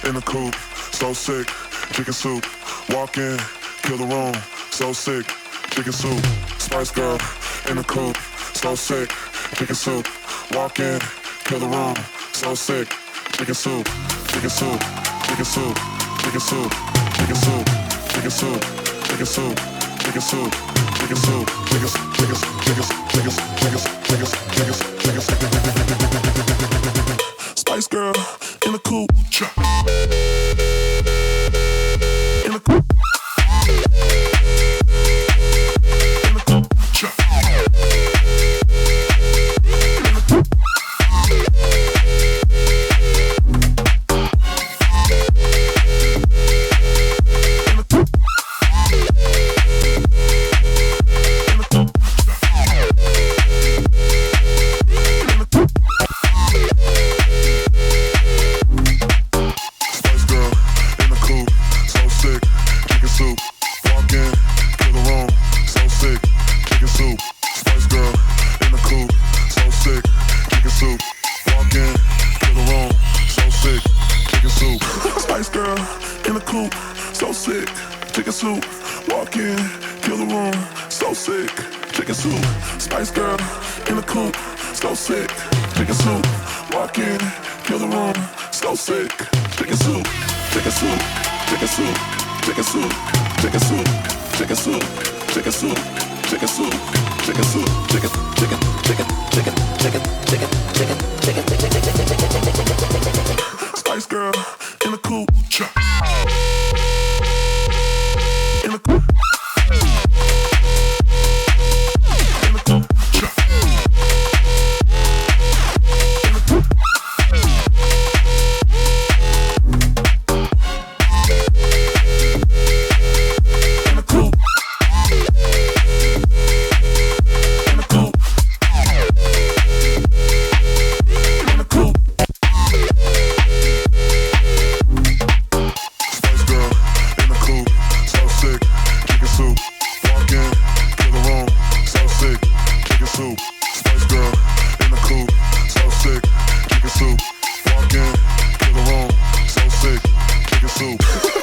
in the coupe, so sick, chicken soup. Walk in, kill the room, so sick, chicken soup. Spice Girl in the coupe, so sick, chicken soup. Walk in, kill the room, so sick, chicken soup, chicken soup, chicken soup, chicken soup, chicken soup, chicken soup, chicken soup, chicken soup, chicken soup, chicken chicken chicken chicken chicken chicken chicken chicken. Spice Girl in the coupe. In the coupe. In the coupe. Spice Girl in the coupe, so sick, chicken soup. Walk in, kill the room, so sick, chicken soup, chicken soup, chicken soup, chicken soup, chicken soup, chicken soup, chicken soup, chicken soup, chicken soup, chicken chicken chicken chicken chicken chicken chicken chicken. Spice Girl in the coupe. In the coupe. Chicken soup.